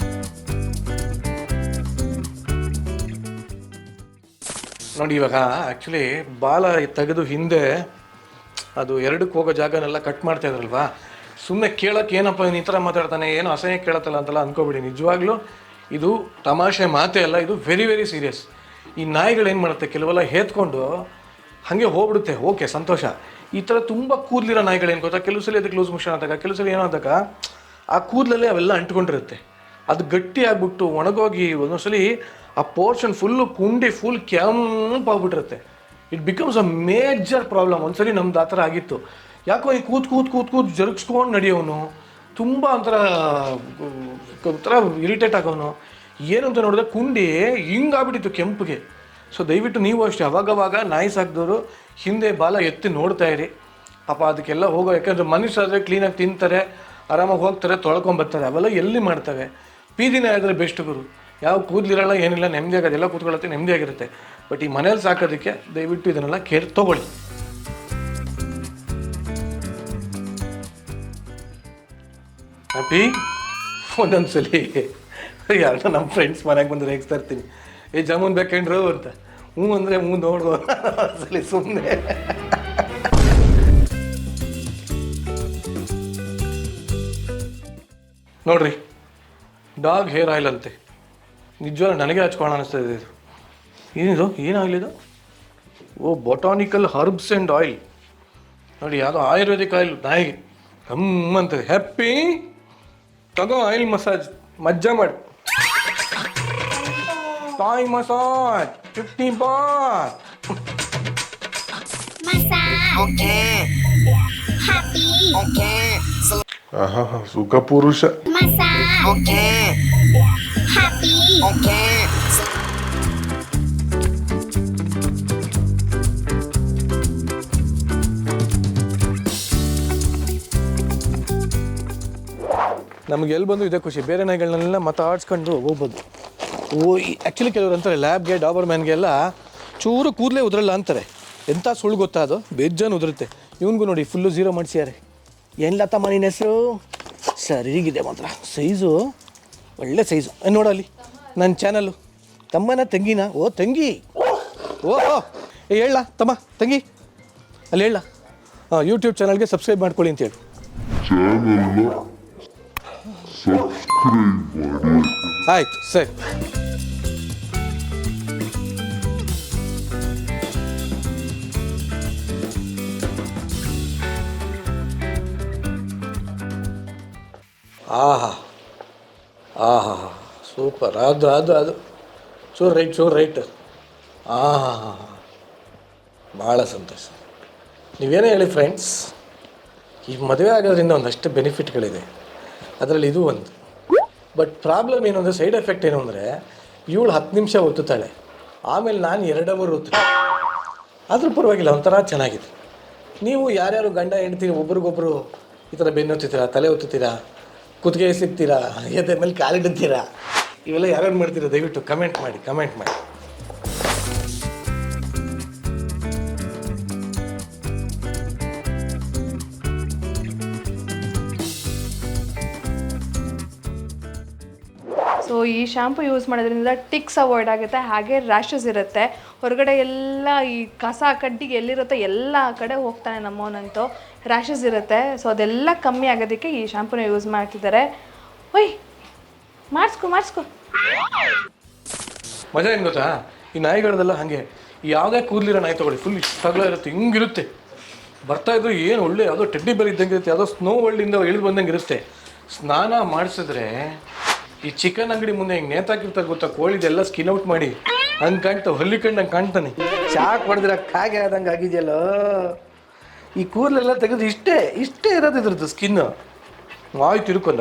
ನೋಡಿ ಇವಾಗ ಆ್ಯಕ್ಚುಲಿ ಬಾಲ ತೆಗೆದು ಹಿಂದೆ ಅದು ಎರಡಕ್ಕೆ ಹೋಗೋ ಜಾಗನೆಲ್ಲ ಕಟ್ ಮಾಡ್ತಾ ಇದ್ರಲ್ವಾ, ಸುಮ್ಮನೆ ಕೇಳೋಕ್ಕೆ ಏನಪ್ಪ ಈ ಥರ ಮಾತಾಡ್ತಾನೆ, ಏನೋ ಅಸಹ್ಯ ಕೇಳತ್ತಲ್ಲ ಅಂತೆಲ್ಲ ಅಂದ್ಕೊಬಿಡಿ. ನಿಜವಾಗ್ಲೂ ಇದು ತಮಾಷೆ ಮಾತೇ ಅಲ್ಲ, ಇದು ವೆರಿ ವೆರಿ ಸೀರಿಯಸ್. ಈ ನಾಯಿಗಳು ಏನು ಮಾಡುತ್ತೆ, ಕೆಲವೆಲ್ಲ ಹೇತ್ಕೊಂಡು ಹಾಗೆ ಹೋಗ್ಬಿಡುತ್ತೆ, ಓಕೆ ಸಂತೋಷ. ಈ ಥರ ತುಂಬ ಕೂದಲಿರೋ ನಾಯಿಗಳೇನು ಗೊತ್ತಾ, ಕೆಲವು ಸಲ ಅದಕ್ಕೆ ಲೂಸ್ ಮೋಷನ್ ಆದಾಗ, ಕೆಲವು ಸಲ ಏನೋ ಆದಾಗ ಆ ಕೂದಲಲ್ಲೇ ಅವೆಲ್ಲ ಅಂಟ್ಕೊಂಡಿರುತ್ತೆ. ಅದು ಗಟ್ಟಿ ಆಗಿಬಿಟ್ಟು ಒಣಗೋಗಿ ಒಂದೊಂದ್ಸಲಿ ಆ ಪೋರ್ಷನ್ ಫುಲ್ಲು ಕುಂಡಿ ಫುಲ್ ಕೆಂಪಾಗ್ಬಿಟ್ಟಿರುತ್ತೆ. It becomes a major problem. ಒಂದ್ಸಲಿ ನಮ್ದು ಆ ಥರ ಆಗಿತ್ತು. ಯಾಕೋ ಈ ಕೂತ್ ಜರುಗಿಸ್ಕೊಂಡು ನಡೆಯೋನು, ತುಂಬ ಒಂಥರ ಇರಿಟೇಟ್ ಆಗೋನು. ಏನು ಅಂತ ನೋಡಿದ್ರೆ ಕುಂಡಿ ಹಿಂಗಾಗ್ಬಿಟ್ಟಿತ್ತು ಕೆಂಪಿಗೆ. ಸೊ ದಯವಿಟ್ಟು ನೀವು ಅಷ್ಟೇ ಅವಾಗವಾಗ ನಾಯಿ ಸಾಕಿದವರು ಹಿಂದೆ ಬಾಲ ಎತ್ತಿ ನೋಡ್ತಾ ಇರಿ. ಪಾಪ ಅದಕ್ಕೆಲ್ಲ ಹೋಗೋ, ಯಾಕಂದರೆ ಮನುಷ್ಯರಾದರೆ ಕ್ಲೀನಾಗಿ ತಿಂತಾರೆ, ಆರಾಮಾಗಿ ಹೋಗ್ತಾರೆ, ತೊಳ್ಕೊಂಬರ್ತಾರೆ. ಅವೆಲ್ಲ ಎಲ್ಲಿ ಮಾಡ್ತವೆ? ಬೀದಿನ ಆದರೆ ಬೆಸ್ಟ್ ಗುರು. ಯಾವ ಕೂದಲಿರಲ್ಲ ಏನಿಲ್ಲ, ನೆಮ್ಮದಿಯಾಗೋದು, ಎಲ್ಲ ಕೂತ್ಕೊಳ್ಳುತ್ತೆ, ನೆಮ್ಮದಿಯಾಗಿರುತ್ತೆ. ಬಟ್ ಈ ಮನೇಲಿ ಸಾಕೋದಕ್ಕೆ ದಯವಿಟ್ಟು ಇದನ್ನೆಲ್ಲ ಕೇರ್ ತೊಗೊಳ್ಳಿ. ಹ್ಯಾಪಿ ಒಂದೊಂದ್ಸಲಿ ಯಾರನ್ನ ನಮ್ಮ ಫ್ರೆಂಡ್ಸ್ ಮನೆಗೆ ಬಂದರೆ ಹೇಗಿಸ್ತಾ ಇರ್ತೀನಿ, ಏ ಜಾಮೂನ್ ಬೇಕೇನ್ರು ಅಂತ. ಹ್ಞೂ ಅಂದರೆ ಹ್ಞೂ ನೋಡುವ ಸಲಿ ಸುಮ್ಮನೆ. ನೋಡ್ರಿ, ಡಾಗ್ ಹೇರ್ ಆಯಿಲ್ ಅಂತೆ. ನಿಜವಾಗ್ಲೂ ನನಗೆ ಹಚ್ಕೊಳ್ಳೋಣ ಅನಿಸ್ತಾ ಇದೆ. ಇದು ಏನು ಆಯಿಲ್ ಇದು? ಓ, ಬೊಟಾನಿಕಲ್ ಹರ್ಬ್ಸ್ ಆ್ಯಂಡ್ ಆಯಿಲ್. ನೋಡಿ, ಯಾವುದೋ ಆಯುರ್ವೇದಿಕ್ ಆಯಿಲ್ ನಾಯಿಗೆ ಅಂತದೆ. ಹ್ಯಾಪಿ ತಗೋ ಆಯಿಲ್ ಮಸಾಜ್, ಮಜ್ಜಾ ಮಾಡಿ. ತಾಯಿ ಮಸಾಜ್ 50 baht. ಸುಖ ಪುರುಷ. ನಮ್ಗೆ ಎಲ್ಲಿ ಬಂದು ಇದೆ ಖುಷಿ, ಬೇರೆ ನಾಯಿಗಳನ್ನೆಲ್ಲ ಮಾತಾಡ್ಸ್ಕೊಂಡು ಹೋಗ್ಬೋದು. ಆ್ಯಕ್ಚುಲಿ ಕೆಲವರು ಅಂತಾರೆ ಲ್ಯಾಬ್ಗೆ ಡಾಬರ್ ಮ್ಯಾನ್ಗೆಲ್ಲ ಚೂರು ಕೂದಲೇ ಉದ್ರಲ್ಲ ಅಂತಾರೆ. ಎಂಥ ಸುಳ್ಳು ಗೊತ್ತಾ, ಅದು ಬೇಜಾನ್ ಉದುರುತ್ತೆ. ಇವನಿಗೂ ನೋಡಿ ಫುಲ್ಲು 0 ಮಾಡಿಸ್ಯಾರೆ. ಏನಿಲ್ಲ ತಮ್ಮ ನಿನ್ನ ಹೆಸರು? ಸರಿಗಿದೆ ಮಾತ್ರ, ಸೈಜು ಒಳ್ಳೆ ಸೈಜು. ನೋಡಲ್ಲಿ ನನ್ನ ಚಾನಲ್ಲು, ತಮ್ಮನ ತಂಗಿನ? ಓ ತಂಗಿ, ಓಹೋ ಹೇಳ ತಮ್ಮ ತಂಗಿ ಅಲ್ಲಿ ಹೇಳ. ಯೂಟ್ಯೂಬ್ ಚಾನಲ್ಗೆ ಸಬ್ಸ್ಕ್ರೈಬ್ ಮಾಡ್ಕೊಳ್ಳಿ ಅಂತೇಳಿ. ಆಯ್ತು ಸರಿ. ಆಹಾ ಆಹಾ ಸೂಪರ್. ಅದು ಚೂರು ರೈಟ್ ಭಾಳ ಸಂತೋಷ. ನೀವೇನೇ ಹೇಳಿ ಫ್ರೆಂಡ್ಸ್, ಈ ಮದುವೆ ಆಗೋದ್ರಿಂದ ಒಂದಷ್ಟು ಬೆನಿಫಿಟ್ಗಳಿದೆ, ಅದರಲ್ಲಿ ಇದು ಒಂದು. ಬಟ್ ಪ್ರಾಬ್ಲಮ್ ಏನು ಅಂದರೆ, ಸೈಡ್ ಎಫೆಕ್ಟ್ ಏನು ಅಂದರೆ, ಇವಳು 10 ನಿಮಿಷ ಒತ್ತುತ್ತಾಳೆ, ಆಮೇಲೆ ನಾನು 2 ಅವರ್ ಒತ್ತುತ್ತೆ. ಆದರೂ ಪರವಾಗಿಲ್ಲ, ಒಂಥರ ಚೆನ್ನಾಗಿದೆ. ನೀವು ಯಾರ್ಯಾರು ಗಂಡ ಹೆಂಡ್ತೀರಿ ಒಬ್ರಿಗೊಬ್ರು ಈ ಥರ ಬೆನ್ನು ಒತ್ತುತ್ತೀರಾ, ತಲೆ ಒತ್ತುತ್ತೀರಾ, ಕುತ್ತಿಗೆ ಸಿಗ್ತೀರಾ, ಎದೆ ಮೇಲೆ ಕಾಲಿಡುತ್ತೀರಾ, ಇವೆಲ್ಲ ಯಾರ್ಯಾರು ಮಾಡ್ತೀರಾ ದಯವಿಟ್ಟು ಕಮೆಂಟ್ ಮಾಡಿ. ಸೊ ಈ ಶಾಂಪು ಯೂಸ್ ಮಾಡೋದ್ರಿಂದ ಟಿಕ್ಸ್ ಅವಾಯ್ಡ್ ಆಗುತ್ತೆ, ಹಾಗೆ ರ್ಯಾಷಸ್ ಇರುತ್ತೆ. ಹೊರಗಡೆ ಎಲ್ಲ ಈ ಕಸ ಕಡ್ಡಿಗೆ ಎಲ್ಲಿರುತ್ತೋ ಎಲ್ಲ ಕಡೆ ಹೋಗ್ತಾನೆ ನಮ್ಮವನಂತೂ, ರ್ಯಾಷಸ್ ಇರುತ್ತೆ. ಸೊ ಅದೆಲ್ಲ ಕಮ್ಮಿ ಆಗೋದಕ್ಕೆ ಈ ಶಾಂಪೂನ ಯೂಸ್ ಮಾಡ್ತಿದ್ದಾರೆ. ಒಯ್ ಮಾಡಿಸ್ಕೊ ಮಜಾ ಏನು ಗೊತ್ತಾ, ಈ ನಾಯಿಗಳದೆಲ್ಲ ಹಾಗೆ. ಯಾವುದೇ ಕೂದಲಿರೋ ನಾಯಿ ತೊಗೊಳ್ಳಿ, ಫುಲ್ ಇಷ್ಟಾಗಲ ಇರುತ್ತೆ, ಹಿಂಗಿರುತ್ತೆ. ಬರ್ತಾಯಿದ್ರು ಏನು ಒಳ್ಳೆ ಯಾವುದೋ ಟೆಡ್ಡಿ ಬೇರ್ ಇದ್ದಂಗೆ ಇರುತ್ತೆ, ಯಾವುದೋ ಸ್ನೋ ವರ್ಲ್ಡಿಂದ ಇಳಿದು ಬಂದಂಗೆ ಇರುತ್ತೆ. ಸ್ನಾನ ಮಾಡಿಸಿದ್ರೆ ಈ ಚಿಕನ್ ಅಂಗಡಿ ಮುಂದೆ ಹಿಂಗೆ ನೇತಾಕಿರ್ತಾರೆ ಗೊತ್ತಾ, ಕೋಳಿದೆಲ್ಲ ಸ್ಕಿನ್ ಔಟ್ ಮಾಡಿ ಹಂಗೆ ಕಾಣ್ತಾವೆ, ಹಲ್ಲಿ ಕಂಡಂಗೆ ಕಾಣ್ತಾನೆ. ಚಾಕ್ ಹೊಡೆದ್ರೆ ಕಾಗೆ ಆದಂಗೆ ಆಗಿದೆಯಲ್ಲ. ಈ ಕೂದಲೆಲ್ಲ ತೆಗೆದು ಇಷ್ಟೇ ಇರೋದು ಇದ್ರದ್ದು ಸ್ಕಿನ್. ಆಯ್ತು, ಇರುಕೊಂಡ.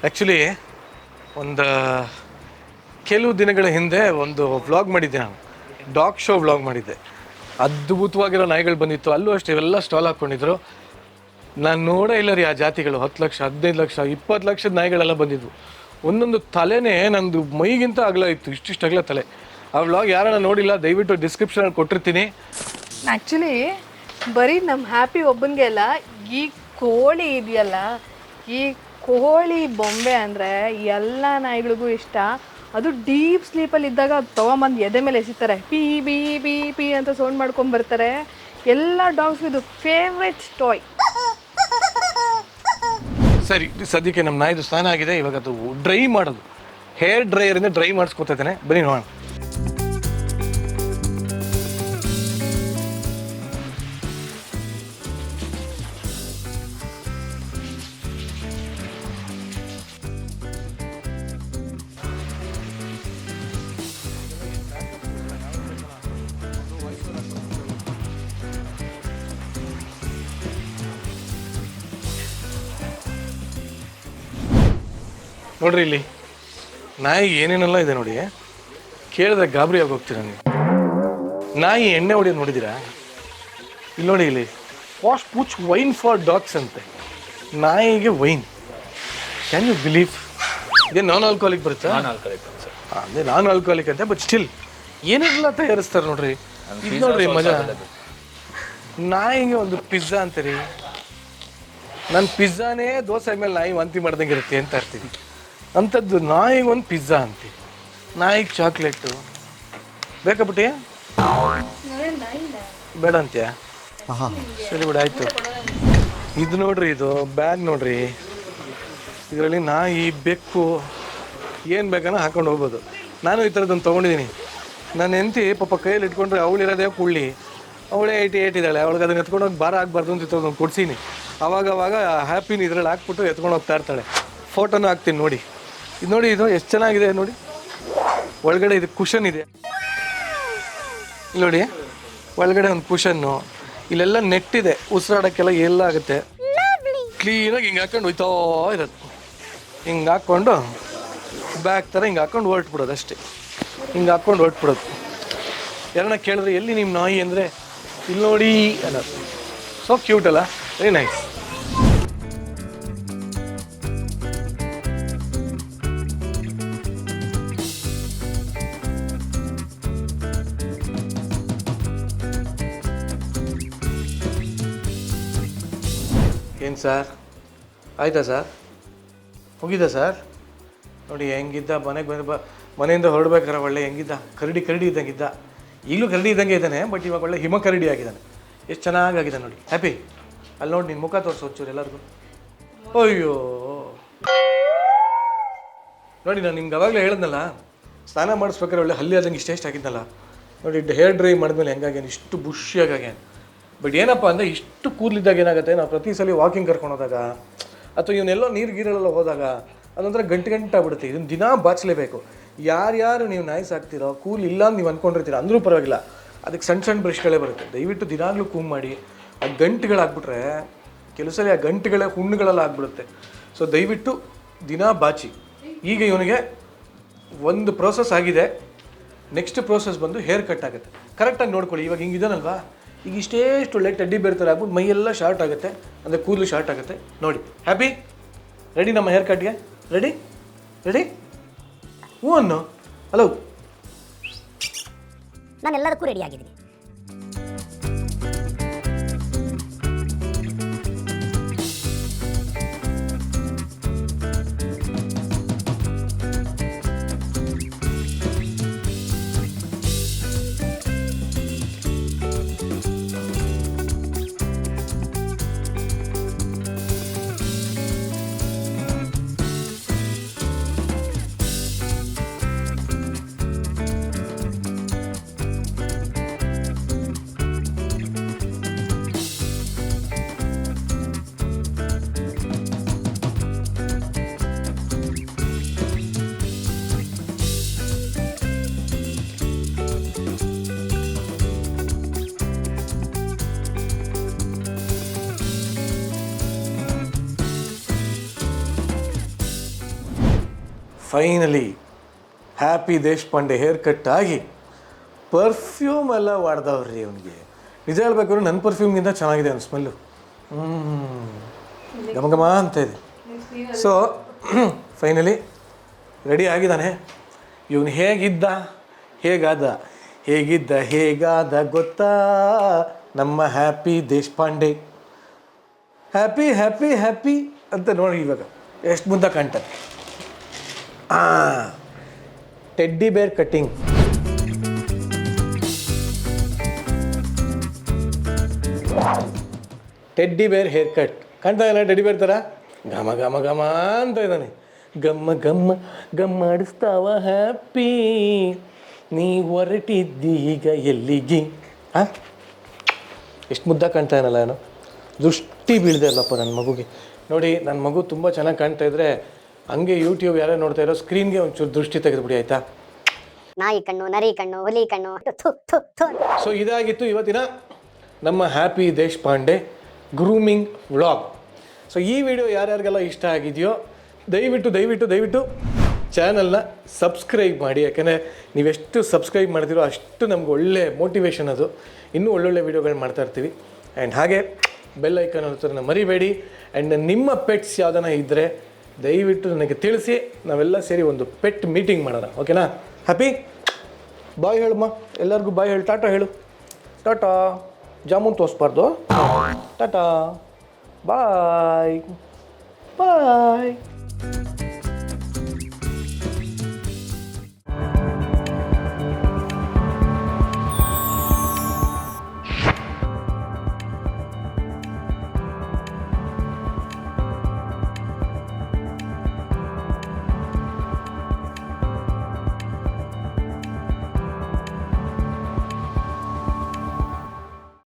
ಆ್ಯಕ್ಚುಲಿ ಒಂದು ಕೆಲವು ದಿನಗಳ ಹಿಂದೆ ಒಂದು ವ್ಲಾಗ್ ಮಾಡಿದ್ದೆ ನಾನು, ಡಾಗ್ ಶೋ ವ್ಲಾಗ್ ಮಾಡಿದ್ದೆ. ಅದ್ಭುತವಾಗಿರೋ ನಾಯಿಗಳು ಬಂದಿತ್ತು. ಅಲ್ಲೂ ಅಷ್ಟೇ ಇವೆಲ್ಲ ಸ್ಟಾಲ್ ಹಾಕ್ಕೊಂಡಿದ್ರು. ನಾನು ನೋಡೇ ಇಲ್ಲ ರೀ ಆ ಜಾತಿಗಳು. 10 ಲಕ್ಷ, 15 ಲಕ್ಷ, 20 ಲಕ್ಷದ ನಾಯಿಗಳೆಲ್ಲ ಬಂದಿದ್ವು. ಒಂದೊಂದು ತಲೆನೇ ನಂದು ಮೈಗಿಂತ ಅಗಲ ಇತ್ತು, ಇಷ್ಟಿಷ್ಟು ಅಗಲ ತಲೆ. ಆ ವ್ಲಾಗ್ ಯಾರನ್ನ ನೋಡಿಲ್ಲ ದಯವಿಟ್ಟು ಡಿಸ್ಕ್ರಿಪ್ಷನಲ್ಲಿ ಕೊಟ್ಟಿರ್ತೀನಿ. ಆ್ಯಕ್ಚುಲಿ ಬರೀ ನಮ್ಮ ಹ್ಯಾಪಿ ಒಬ್ಬನಿಗೆ ಅಲ್ಲ, ಈ ಕೋಳಿ ಇದೆಯಲ್ಲ, ಈ ಕೋಳಿ ಬೊಂಬೆ ಅಂದರೆ ಎಲ್ಲ ನಾಯಿಗಳಿಗೂ ಇಷ್ಟ. ಅದು ಡೀಪ್ ಸ್ಲೀಪಲ್ಲಿ ಇದ್ದಾಗ ಅದು ತೊಗೊಂಬಂದು ಎದೆ ಮೇಲೆ ಎಸಿತಾರೆ, ಪಿ ಬಿ ಬಿ ಪಿ ಅಂತ ಸೌಂಡ್ ಮಾಡ್ಕೊಂಬರ್ತಾರೆ. ಎಲ್ಲ ಡಾಗ್ಸ್ಗೂ ಇದು ಫೇವ್ರೆಟ್ ಟಾಯ್. ಸರಿ, ಸದ್ಯಕ್ಕೆ ನಮ್ಮ ನಾಯಿದು ಸ್ನಾನ ಆಗಿದೆ. ಇವಾಗ ಅದು ಡ್ರೈ ಮಾಡೋದು, ಹೇರ್ ಡ್ರೈಯರಿಂದ ಡ್ರೈ ಮಾಡಿಸ್ಕೊತಾ ಇದ್ದೇನೆ. ಬನ್ನಿ ನೋಡೋಣ. ನೋಡ್ರಿ, ಇಲ್ಲಿ ನಾಯಿ ಏನೇನೆಲ್ಲ ಇದೆ ನೋಡಿ. ಕೇಳಿದ್ರೆ ಗಾಬರಿ ಆಗೋಗ್ತೀರ ನೀವು. ನಾಯಿ ಎಣ್ಣೆ ಹೊಡಿಯೋದು ನೋಡಿದ್ದೀರಾ? ಇಲ್ಲಿ ನೋಡಿ, ಇಲ್ಲಿ ವಾಶ್ ಪೂಚ್ ವೈನ್ ಫಾರ್ ಡಾಗ್ಸ್ ಅಂತೆ. ನಾಯಿಗೆ ವೈನ್. Can you believe? ಇದೇ ನಾನ್ ಆಲ್ಕೋಹಾಲಿಕ್ ಬರುತ್ತಾ? ಅದೇ ನಾನ್ ಆಲ್ಕೋಹಾಲಿಕ್ ಅಂತೆ, ಬಟ್ ಸ್ಟಿಲ್ ಏನೆಲ್ಲ ತಯಾರಿಸ್ತಾರೆ ನೋಡ್ರಿ. ಇದು ನೋಡ್ರಿ ಮಜಾ. ನಾಯಿಗೆ ಒಂದು ಪಿಜ್ಜಾ ಅಂತೀರಿ. ನನ್ನ ಪಿಜ್ಜಾನೇ ದೋಸೆ ಮೇಲೆ ನಾಯಿ ವಾಂತಿ ಮಾಡ್ದಂಗೆ ಇರುತ್ತೆ ಅಂತ ಇರ್ತೀವಿ. ಅಂಥದ್ದು ನಾಯಿಗೆ ಒಂದು ಪಿಜ್ಜಾ ಅಂತೀವಿ. ನಾಯಿಗೆ ಚಾಕ್ಲೇಟು ಬೇಕಾ ಬಿಟ್ಟಿ? ಬೇಡ ಅಂತೀಯ? ಸರಿ ಬಿಡಿ, ಆಯಿತು. ಇದು ನೋಡ್ರಿ, ಇದು ಬ್ಯಾಗ್ ನೋಡ್ರಿ. ಇದರಲ್ಲಿ ನಾಯಿ, ಬೆಕ್ಕು ಏನು ಬೇಕನ್ನ ಹಾಕೊಂಡು ಹೋಗ್ಬೋದು. ನಾನು ಈ ಥರದ್ದೊಂದು ತೊಗೊಂಡಿದ್ದೀನಿ. ನನ್ನ ಹೆಂಡತಿ ಪಾಪ ಕೈಯಲ್ಲಿ ಇಟ್ಕೊಂಡ್ರೆ ಅವಳಿರೋದೇ ಕುಳ್ಳಿ, ಅವಳೇ ಏಟಿದ್ದಾಳೆ. ಅವಳಿಗೆ ಅದನ್ನು ಎತ್ಕೊಂಡೋಗಿ ಭಾರ ಆಗಬಾರ್ದು ಅಂತ ಒಂದು ಕೊಡ್ಸೀನಿ. ಅವಾಗ ಹ್ಯಾಪಿನ ಇದರಲ್ಲಿ ಹಾಕ್ಬಿಟ್ಟು ಎತ್ಕೊಂಡು ಹೋಗ್ತಾ ಇರ್ತಾಳೆ. ಫೋಟೋನು ಹಾಕ್ತೀನಿ ನೋಡಿ. ಇದು ನೋಡಿ, ಇದು ಎಷ್ಟು ಚೆನ್ನಾಗಿದೆ ನೋಡಿ. ಒಳಗಡೆ ಇದು ಕುಷನ್ ಇದೆ. ಇಲ್ಲಿ ನೋಡಿ, ಒಳಗಡೆ ಒಂದು ಕುಷನ್ನು, ಇಲ್ಲೆಲ್ಲ ನೆಟ್ ಇದೆ, ಉಸಿರಾಡೋಕ್ಕೆಲ್ಲ ಎಲ್ಲ ಆಗುತ್ತೆ. ಕ್ಲೀನಾಗಿ ಹಿಂಗೆ ಹಾಕೊಂಡು ಹೋಯ್ತಾ ಇರೋದು. ಹಿಂಗೆ ಹಾಕ್ಕೊಂಡು ಬ್ಯಾಗ್ ಥರ ಹಿಂಗೆ ಹಾಕ್ಕೊಂಡು ಹೊರಟ್ಬಿಡೋದು ಅಷ್ಟೇ. ಹಿಂಗೆ ಹಾಕ್ಕೊಂಡು ಹೊರಟ್ಬಿಡೋದು. ಯಾರನ್ನ ಕೇಳಿದ್ರೆ ಎಲ್ಲಿ ನಿಮ್ಮ ನಾಯಿ ಅಂದರೆ ಇಲ್ಲಿ ನೋಡಿ ಅನ್ನೋದು. ಸೊ ಕ್ಯೂಟ್ ಅಲ್ಲ? Very nice. ಏನು ಸರ್, ಆಯಿತಾ ಸರ್? ಹೋಗಿದ್ದ ಸರ್? ನೋಡಿ ಹೆಂಗಿದ್ದ, ಮನೆಯಿಂದ ಹೊರಡ್ಬೇಕಾರೆ ಒಳ್ಳೆ ಹೆಂಗಿದ್ದ, ಕರಡಿ ಇದ್ದಂಗಿದ್ದ. ಈಗಲೂ ಕರಡಿ ಇದ್ದಂಗೆ ಇದ್ದಾನೆ, ಬಟ್ ಇವಾಗ ಒಳ್ಳೆ ಹಿಮ ಕರಡಿ ಆಗಿದ್ದಾನೆ. ಎಷ್ಟು ಚೆನ್ನಾಗಾಗಿದೆ ನೋಡಿ. ಹ್ಯಾಪಿ? ಅಲ್ಲಿ ನೋಡಿ, ನಿನ್ನ ಮುಖ ತೋರಿಸು ಒಂಚೂರು ಎಲ್ಲರಿಗೂ. ಅಯ್ಯೋ, ನೋಡಿ ನಾನು ನಿಮ್ಗೆ ಅವಾಗಲೇ ಹೇಳಿದ್ನಲ್ಲ, ಸ್ನಾನ ಮಾಡಿಸ್ಬೇಕಾದ್ರೆ ಒಳ್ಳೆ ಹಲ್ಲಿ ಆದಂಗೆ ಇಷ್ಟೇ ಆಗಿದ್ನಲ್ಲ ನೋಡಿ, ಹೇರ್ ಡ್ರೈ ಮಾಡಿದ್ಮೇಲೆ ಹೆಂಗಾಗ್ಯಾನ ಇಷ್ಟು ಬುಷಿಯಾಗ್ಯಾನ. ಬಟ್ ಏನಪ್ಪ ಅಂದರೆ ಇಷ್ಟು ಕೂದಲಿದ್ದಾಗ ಏನಾಗುತ್ತೆ, ನಾವು ಪ್ರತಿ ಸಲ ವಾಕಿಂಗ್ ಕರ್ಕೊಂಡು ಹೋದಾಗ ಅಥವಾ ಇವನ್ನೆಲ್ಲೋ ನೀರು ಗೀರೆಲ್ಲ ಹೋದಾಗ ಅದೊಂಥರ ಗಂಟಾಗ್ಬಿಡುತ್ತೆ. ಇದನ್ನು ದಿನಾ ಬಾಚಲೇಬೇಕು. ಯಾರ್ಯಾರು ನೀವು ನಾಯಿ ಸಾಕ್ತಿರೋ ಕೂಲ್ ಇಲ್ಲ ಅಂತ ನೀವು ಅಂದ್ಕೊಂಡಿರ್ತೀರ ಅಂದರೂ ಪರವಾಗಿಲ್ಲ, ಅದಕ್ಕೆ ಸಣ್ಣ ಸಣ್ಣ ಬ್ರಷ್ಗಳೇ ಬರುತ್ತೆ. ದಯವಿಟ್ಟು ದಿನಾಗಲೂ ಕೂಮ್ ಮಾಡಿ. ಆ ಗಂಟುಗಳಾಗ್ಬಿಟ್ರೆ ಕೆಲವು ಸಲ ಆ ಗಂಟುಗಳೇ ಹುಣ್ಣುಗಳೆಲ್ಲ ಆಗ್ಬಿಡುತ್ತೆ. ಸೊ ದಯವಿಟ್ಟು ದಿನ ಬಾಚಿ. ಈಗ ಇವನಿಗೆ ಒಂದು ಪ್ರೋಸೆಸ್ ಆಗಿದೆ, ನೆಕ್ಸ್ಟ್ ಪ್ರೋಸೆಸ್ ಬಂದು ಹೇರ್ ಕಟ್ ಆಗುತ್ತೆ. ಕರೆಕ್ಟಾಗಿ ನೋಡ್ಕೊಳ್ಳಿ. ಇವಾಗ ಹಿಂಗಿದಾನಲ್ವಾ, ಈಗ ಇಷ್ಟೇಷ್ಟು ಒಳ್ಳೆ ಟೆಡ್ಡಿ ಬೇರ್ತಾರೆ ಆಗ್ಬಿಟ್ಟು ಮೈಯೆಲ್ಲ ಶಾರ್ಟ್ ಆಗುತ್ತೆ, ಅಂದರೆ ಕೂದಲು ಶಾರ್ಟ್ ಆಗುತ್ತೆ. ನೋಡಿ, ಹ್ಯಾಪಿ? ರೆಡಿ ನಮ್ಮ ಹೇರ್ ಕಟ್ಗೆ? Ready ready? ಹ್ಞೂ ಅನ್ನು. ಹಲೋ, ನಾನು ಎಲ್ಲದಕ್ಕೂ ರೆಡಿ ಆಗಿದ್ದೀನಿ. Finally happy Deshpande hair cut ಆಗಿ ಪರ್ಫ್ಯೂಮ್ ಎಲ್ಲ ವಾಡ್ದವ್ರಿ ಅವನಿಗೆ. ನಿಜ ಹೇಳ್ಬೇಕಾದ್ರೆ ನನ್ನ ಪರ್ಫ್ಯೂಮ್ಗಿಂತ ಚೆನ್ನಾಗಿದೆ ಅವ್ನ ಸ್ಮೆಲ್ಲು. ಘಮ ಘಮ ಅಂತ ಇದೆ. ಸೊ ಫೈನಲಿ ರೆಡಿ ಆಗಿದ್ದಾನೆ. ಇವನು ಹೇಗಾದ ಗೊತ್ತಾ ನಮ್ಮ happy Deshpande. Happy happy happy ಅಂತ ನೋಡಿ ಇವಾಗ ಎಷ್ಟು ಮುದ್ದ ಕಾಣ್ತಾನೆ. ಟೆಡ್ಡಿ ಬೇರ್ ಕಟ್ಟಿಂಗ್. ಟೆಡ್ಡಿ ಬೇರ್ ಹೇರ್ ಕಟ್ ಕಾಣ್ತಾ ಇಲ್ಲ? ಟೆಡ್ಡಿ ಬೇರ್ ಥರ ಘಮ ಘಮ ಘಮ ಅಂತ ಇದ್ದಾನೆ. ಗಮ್ಮ ಗಮ್ಮ ಗಮ್ಮಾಡಿಸ್ತಾವ ಹ್ಯಾಪಿ, ನೀ ಹೊರಟಿದ್ದೀಗ ಎಲ್ಲಿಗೆ? ಹಾಂ, ಎಷ್ಟು ಮುದ್ದ ಕಾಣ್ತಾ ಏನಲ್ಲ ಏನೋ. ದೃಷ್ಟಿ ಬೀಳದೆ ಅಲ್ಲಪ್ಪ ನನ್ನ ಮಗುಗೆ. ನೋಡಿ, ನನ್ನ ಮಗು ತುಂಬ ಚೆನ್ನಾಗಿ ಕಾಣ್ತಾ ಇದ್ರೆ ಹಂಗೆ ಯೂಟ್ಯೂಬ್ ಯಾರೇ ನೋಡ್ತಾ ಇರೋ ಸ್ಕ್ರೀನ್ಗೆ ಒಂಚೂರು ದೃಷ್ಟಿ ತೆಗೆದುಬಿಡಿ, ಆಯಿತಾ? ನಾಯಿ ಕಣ್ಣು, ನರಿ ಕಣ್ಣು, ಹುಲಿ ಕಣ್ಣು. ಸೊ ಇದಾಗಿತ್ತು ಇವತ್ತಿನ ನಮ್ಮ happy Deshpande grooming vlog. So ಈ ವಿಡಿಯೋ ಯಾರ್ಯಾರಿಗೆಲ್ಲ ಇಷ್ಟ ಆಗಿದೆಯೋ ದಯವಿಟ್ಟು ಚಾನಲ್ನ ಸಬ್ಸ್ಕ್ರೈಬ್ ಮಾಡಿ. ಯಾಕೆಂದರೆ ನೀವೆಷ್ಟು ಸಬ್ಸ್ಕ್ರೈಬ್ ಮಾಡ್ತೀರೋ ಅಷ್ಟು ನಮ್ಗೆ ಒಳ್ಳೆ ಮೋಟಿವೇಶನ್. ಅದು ಇನ್ನೂ ಒಳ್ಳೊಳ್ಳೆ ವೀಡಿಯೋಗಳು ಮಾಡ್ತಾ ಇರ್ತೀವಿ. ಆ್ಯಂಡ್ ಹಾಗೆ ಬೆಲ್ ಐಕಾನ್ ಅನ್ನೋದನ್ನ ಮರಿಬೇಡಿ. ಆ್ಯಂಡ್ ನಿಮ್ಮ ಪೆಟ್ಸ್ ಯಾವ್ದಾನ ಇದ್ದರೆ ದಯವಿಟ್ಟು ನನಗೆ ತಿಳಿಸಿ, ನಾವೆಲ್ಲ ಸೇರಿ ಒಂದು ಪೆಟ್ ಮೀಟಿಂಗ್ ಮಾಡೋಣ, ಓಕೆನಾ? ಹ್ಯಾಪಿ ಬಾಯ್ ಹೇಳಮ್ಮ, ಎಲ್ಲರಿಗೂ ಬಾಯ್ ಹೇಳು. ಟಾಟಾ ಹೇಳು. ಟಾಟಾ. ಜಾಮೂನ್ ತೋರಿಸ್ಬಾರ್ದು. ಟಾಟಾ ಬಾಯ್ ಬಾಯ್.